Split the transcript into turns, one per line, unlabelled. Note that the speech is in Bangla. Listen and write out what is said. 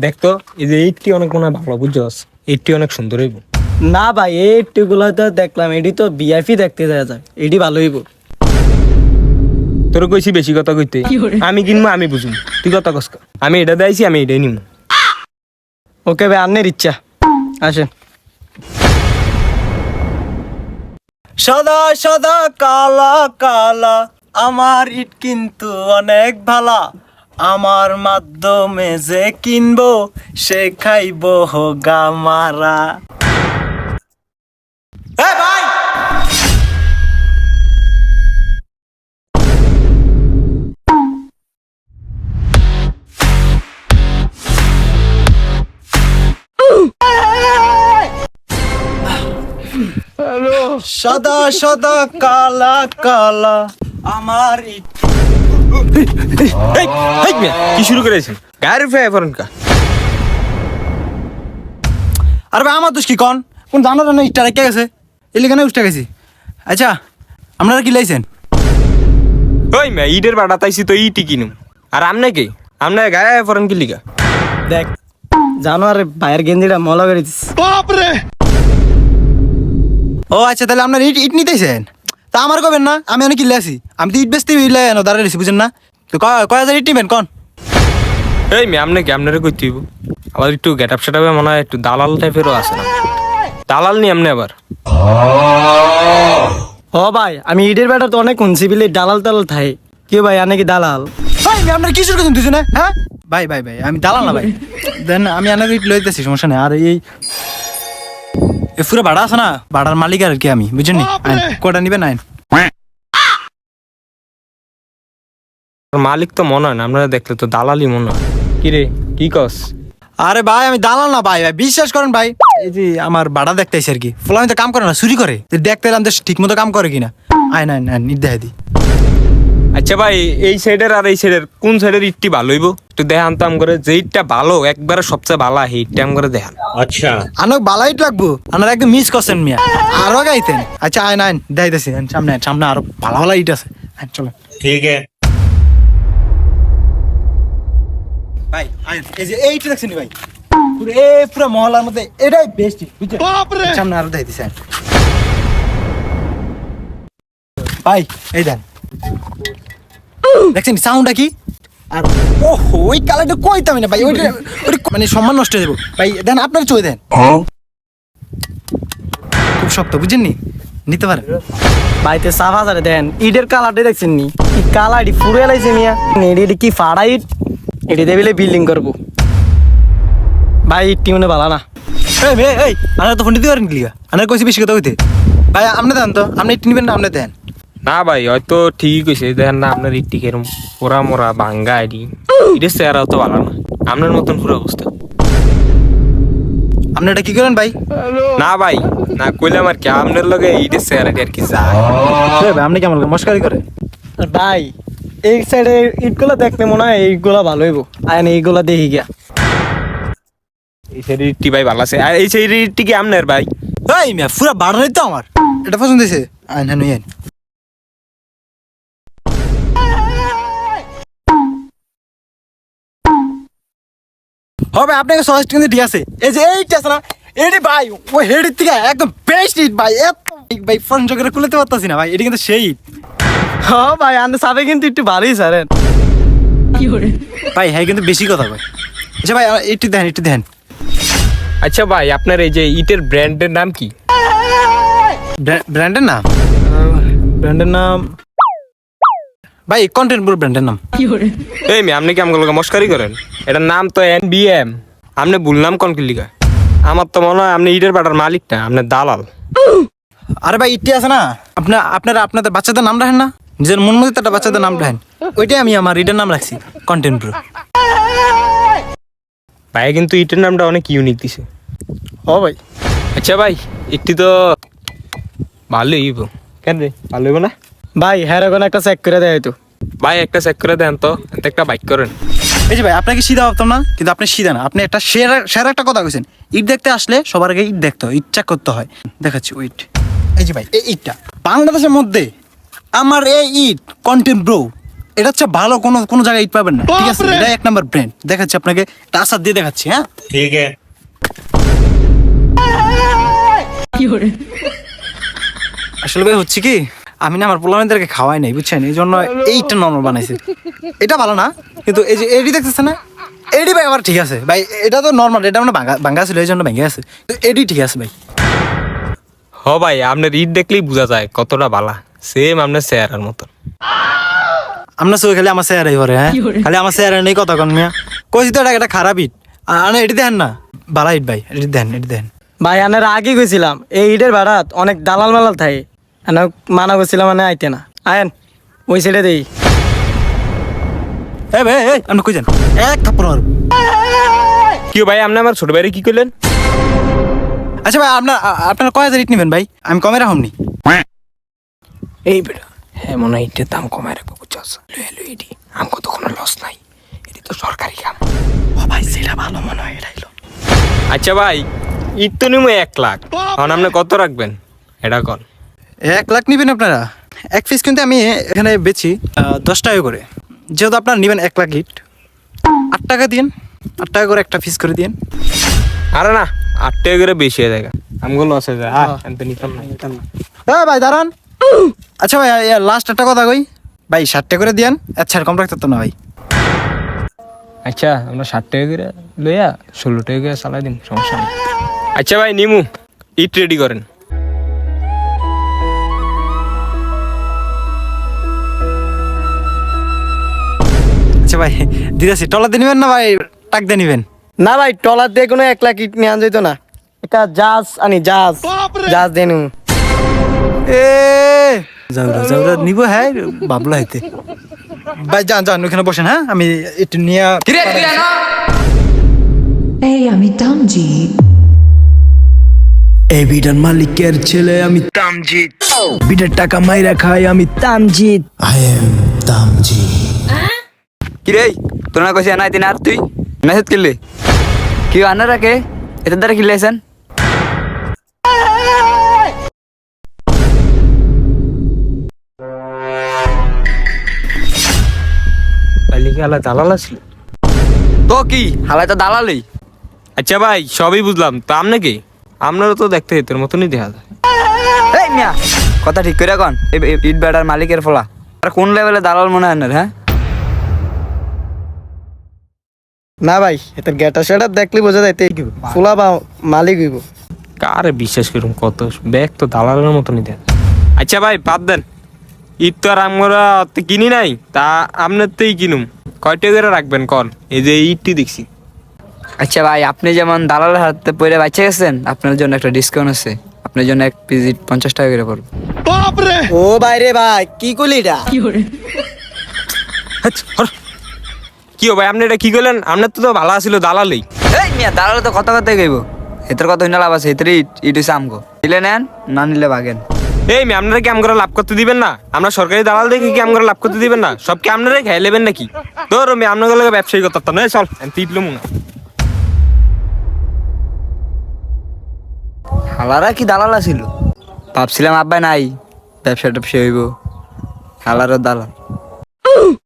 দেখতো এই যে এইটটি অনেক মনে হয় ভালো বুঝছস, এইটটি অনেক সুন্দর হইব।
না ভাই এই গুলো তো দেখলাম, এটি তো ভিআইপি দেখতে যাওয়া যায়, এটি ভালো হইব।
তোর কইছি বেশি কথা কইতে, আমি কিনবো আমি বুঝুম, তুই কথা কস কা। আমি এটা দেখাইছি, আমি এটাই নিব।
ওকে ভাই, আপনার ইচ্ছা, আসেন। সাদা সাদা কালা কালা আমার ইট কিন্তু অনেক ভালা, আমার মাধ্যমে যে কিনবো সে খাইবো গামারা। ভাই সাদা সাদা কালা কালা আমার ইট।
কি শুরু করেছেন গায়ের ফে ফরন কা?
আরে ভাই আমার দোষ কি কন? কোন জানো না ইটটা রেখে গেছে, এলি কেন উঠে গেছি। আচ্ছা আপনারা কি লাইছেন?
ওই মে ইটের বাড়া তাইছি তো ইটি কিনুম, আর আমনে কি আমনে গায়ে ফরন কি লিগা?
দেখ জানো, আরে ভাইয়ের গেঞ্জিটা মলা করে দিস। ও আচ্ছা, তাহলে আপনার ইট ইট নিতেছেন? তা আমার কবেন না, আমি অনেক কিনলে আছি, আমি তো ইট বেচতে দাঁড়াইছি বুঝেন না। তো কয় হাজার ইট নিবেন কন?
এই মে আমনে কি আপনারে কইতে হইব? আবার একটু গেট আপ সেট মনে হয় একটু দালাল টাইপেরও আছে না? দালাল নি আমনে আবার?
ও ভাই আমি ইটের ব্যাটার তো অনেক শুনছি বিলে দালাল টালাল থাকে। কি ভাই আনে কি দালাল? ভাই আপনার কি শুরু করছেন দুজনে? হ্যাঁ ভাই ভাই ভাই আমি দালাল না ভাই। দেন আমি আনাকে ইট লইতেছি, সমস্যা নেই। আর এই পুরো ভাড়া আছে না, ভাড়ার মালিক আর কি আমি, বুঝছেন নি? কটা নিবেন আইন?
মালিক তো মনে হয় না, আপনারা দেখলে তো দালালই মনে হয়। কি রে কি কস?
আরে ভাই আমি দালাল না ভাই, ভাই বিশ্বাস করেন ভাই। এই যে আমার ভাড়া দেখতেছি আর কি, ফুলামি তো কাম করে না, চুরি করে। দেখতে এলাম ঠিক মতো কাম করে কিনা। আইন আইন আইন ইট দেখাই দি।
আচ্ছা ভাই, এই সাইডের আর এই সাইডের কোন সাইডের ইটটি ভালো হইব একটু দেখান তো আম করে। যে ইটটা ভালো একবারে সবচেয়ে ভালো এই ইটটা আম করে দেখান।
अच्छा
আনক বালা ইট লাগবো, আপনারা একদম মিস করছেন মিয়া, আরো গাইতেন। আচ্ছা আইন আইন দেখাইতেছি, সামনে সামনে আরো ভালো ভালো ইট আছে। আইন চলো
ठीक है।
ভাই আইন। এই যে এইটা দেখছেন ভাই, পুরো পুরো মহল্লার মধ্যে এটাই বেস্ট বুঝছেন। সামনে আরো দেখাইতেছি ভাই। এই দেন দেখছেন সাউন্ডটা কি? আর ওহো ওই কালারটা কইতাম না ভাই, ওইটা মানে সম্মান নষ্ট হয়ে যাবো ভাই। দেন আপনার চই দেন, খুব শক্ত বুঝছেন নি, নিতে পারেন। ভাইতে সাফ হাজারে দেন ইটের কালারটা দেখছেন নি, কি কালারটি পুরো এলাইছে মিয়া। এটি কি ফাড়া ইট, এটি দেবিলে বিল্ডিং করবো ভাই। ইটটি মনে ভালো না। এই আনার তো ফোন দিতে পারেন ক্লিয়া, আনার কইছি বেশি কথা কইতে। ভাই আপনি দেন তো, আপনি ইট নিবেন না আপনি দেন।
না ভাই হয়তো ঠিকই কইছে, দেখেন না আপনার ইটটি কেরম পোড়া মোড়া ভাঙ্গা আইডি, ইটের চেহারাও তো ভালো না, আপনার মতন পুরো অবস্থা।
আপনি এটা কি করেন ভাই?
না ভাই না কইলাম আর কি, আপনার লগে ইটের চেহারাটি আর কি যায়।
আপনি কেমন মস্কারি করে ভাই? এই সাইডে ইটগুলো দেখতে মনে হয় এইগুলা ভালো হইব, আইন এইগুলা দেখি গিয়া।
এই সাইডের ইটটি ভাই ভালো আছে, আর এই সাইডের ইটটি কি আপনার ভাই?
এই মিয়া পুরা বাড়াই তো আমার এটা পছন্দ হয়েছে। আইন হ্যাঁ আইন। হবে আপনাকে সহজ কিন্তু ঠিক আছে। এই যে এইটা আছে না, এটি ভাই ওই হেডের থেকে একদম বেস্ট ইট ভাই। এত ভাই ফোন জোগাড় খুলতে পারতাছি না ভাই, এটি কিন্তু সেই ইট। হ্যাঁ ভাই আনতে সাবে কিন্তু একটু ভালোই সারেন ভাই। হ্যাঁ কিন্তু বেশি কথা ভাই। আচ্ছা ভাই একটু দেন একটু দেন।
আচ্ছা ভাই আপনার এই যে ইটের ব্র্যান্ডের নাম কি?
ব্র্যান্ডের নাম? ব্র্যান্ডের নাম ভাই কন্টেন্টপুর ব্র্যান্ডের নাম।
এই মেয়ে আপনি কি আমাকে লগে মস্কারি করেন? এটার নাম তো NBM, আপনি বললাম কোন কিলিকা? আমার তো মনে হয় আপনি ইটের বাটার মালিক না, আপনি দালাল।
আরে ভাই ইটটি আছে না, আপনাদের বাচ্চাদের নাম রাখেন না, নিজের মন মতো একটা বাচ্চাদের নাম রাখেন। ওইটাই আমি আমার ইটের নাম রাখছি কন্টেন্টপুর।
ভাই কিন্তু ইটের নামটা অনেক ইউনিক দিছে।
ও ভাই
আচ্ছা ভাই একটি তো ভালোই হইব, কেন রে ভালো হইব না?
ভাই হ্যাঁ এখন একটা চেক করে দেয় তো
ভাই একটা চেক করে দেন তো, একটা বাইক করেন।
এই যে ভাই আপনাকে সিধা ভাবতাম না, কিন্তু আপনি সিধা না, আপনি একটা সেরা একটা কথা কইছেন। ইট দেখতে আসলে সবার আগে ইট দেখতে হয়, ইট চেক করতে হয়। দেখাচ্ছি ওইট। এই যে ভাই এই ইটটা বাংলাদেশের মধ্যে আমার এই ইট কন্টেন্ট ব্রো
এটা হচ্ছে ভালো, কোনো কোনো জায়গায় ইট পাবেন না, ঠিক আছে? এটা 1 নাম্বার ব্র্যান্ড। দেখাচ্ছি আপনাকে, এটা আসার দিয়ে দেখাচ্ছি। হ্যাঁ,
ঠিক আছে।
আসলে ভাই হচ্ছে কি, আমি না আমার পোলামেন্টদেরকে খাওয়াই নাই, বুঝছেন? এই জন্য এইটা নর্মাল বানাইছি। এটা ভালো না, কিন্তু এই যে এডি দেখতেছে না, এডি ভাই আবার ঠিক আছে ভাই। এটা তো নর্মাল, এটা মানে ভাঙ্গা ছিল, এই জন্য ভেঙে আছে। তো এডি ঠিক আছে ভাই।
হ ভাই, আপনার ইট দেখলেই বোঝা যায় কতটা বালা, সেম আপনার চেহারার মতন।
আমরা সবাই খালি আমার চেহারাই ভরে, হ্যাঁ, খালি আমার চেহারা নেই কথা কন মিয়া। কইছি তো এটা খারাপ ইট, আর এটি দেখেন না, বালা ইট ভাই, এটি দেন, এটি দেন।
ভাই আনার আগে গেছিলাম, এই ইটের ভাড়াত অনেক দালাল মালাল থাকে, আনা মানা করছিলাম মানে আইতে না। আয়েন ওই সাইডে দেই।
এ ভাই, এই আপনি কই যান? এক থাপ্পড় মারব।
কি ভাই, আপনি আমার ছোট ভাইরে কি করলেন?
আচ্ছা ভাই, আপনার কয় হাজার ইট নেবেন ভাই? আমি কমে রাখুননি।
এই বেটা, হ্যাঁ মনে হয় ইটের দাম কমায় রাখবো, বুঝছস? লয়ে এটি আমগো তো কোনো লস নাই, এটি তো সরকারি কাম।
ও ভাই, সেটা ভালো মনে হয়, এটাই লো।
আচ্ছা ভাই, ইট তো নিমো 1 লাখ, এখন আপনি কত রাখবেন এটা কল।
1 লাখ নিবেন আপনারা? এক পিস কিন্তু আমি এখানে বেচি 10 টাকা করে। যেহেতু আপনারা নিবেন 1 লাখ ইট, 8 টাকা দিন, 8 টাকা করে একটা পিস করে দিন।
আরে না, 8 টাকা করে বেশি হয়ে যায়, আমগো লস হয়ে যায়। হ্যাঁ, আমি তো নিতাম না।
হ্যাঁ ভাই, দাঁড়ান। আচ্ছা ভাই, লাস্ট একটা কথা কই ভাই, 60 টাকা করে দিয়েন। আচ্ছা, কম রাখতে তো না ভাই।
আচ্ছা, আমরা 60 টাকা করে লইয়া 16 টাকা করে চালাই দিন, সমস্যা নেই। আচ্ছা ভাই, নিমু ইট রেডি করেন।
আচ্ছা ভাই, দিদাসি টলা দিয়ে নিবেন না ভাই, টাক দিয়ে নিবেন?
না ভাই, টলার দিয়ে কোনো 1 লাখ ইট নিয়ে আন যেত না। একটা জাহাজ আনি, জাহাজ জাহাজ দিয়ে নিউ।
এ যাওরা যাওরা নিব, হ্যাঁ বাবলা হাইতে। ভাই যান যান, ওখানে বসেন। হ্যাঁ, আমি একটু নিয়ে।
এই আমি তামজি।
এই বিটার মালিকের ছেলে আমি তামজিৎ, বিটার টাকা মাইরা খাই আমি তামজিৎ। I am Tamjit.
কিরে তোরা কইছে না দিন আর তুই মেসেজ করলি কি আনা রাখে এটা দ্বারা কিলাইছেন
তাইলে আলা দালাল ছিল
তো কি হালাই তো দালালি।
আচ্ছা ভাই, সবই বুঝলাম, তো আপনি কি? আপনারও তো দেখতে এদের মতনই দেখা যায়।
এই মিয়া কথা ঠিক করে কন, ইট বেটার মালিকের ফলা আর কোন লেভেলে দালাল মনে হয় না? হ্যাঁ
না ভাই, এটা গেটা সেটা দেখলে বোঝা যায় ফুলা বা মালিক হইব।
কারে বিশ্বাস করুন, কত ব্যাগ তো দালালের মতনই দেন। আচ্ছা ভাই, বাদ দেন, ঈদ তো আর আমরা কিনি নাই, তা আপনার তোই কিনুম। কয় টাকা করে রাখবেন কল? এই যে ঈদটি দেখছি।
আচ্ছা ভাই, আপনি যেমন দালালের হাতে পড়ে বাঁচে গেছেন, আপনার জন্য একটা ডিসকাউন্ট আছে। আপনার জন্য এক পিস ইট 50 টাকা করে পড়বে।
ও ভাই রে ভাই, কি করলি এটা?
কি ভাই, আপনি এটা কি করলেন? আপনার তো ভালো ছিল দালালেই।
এই মিয়া দালাল তো কথা কথাই কইব, এটার কথা হইনা লাভ আছে। এটার ইট ইট হইছে আমগো, নিলে নেন, না নিলে ভাগেন।
এই মেয়ে, আপনারা কি আমরা লাভ করতে দিবেন না? আমরা সরকারি দালাল দেখে কি আমরা লাভ করতে দিবেন না? সব কি আপনারা খেয়ে নেবেন নাকি? ধরো মেয়ে, আপনাদের লগে ব্যবসায়ী করতে নয়, চল পিপলুম না।
হালারা কি দালাল ছিল? ভাবছিলাম আব্বা নাই, ব্যবসা ট্যাবসা হইব, হালারও দালাল।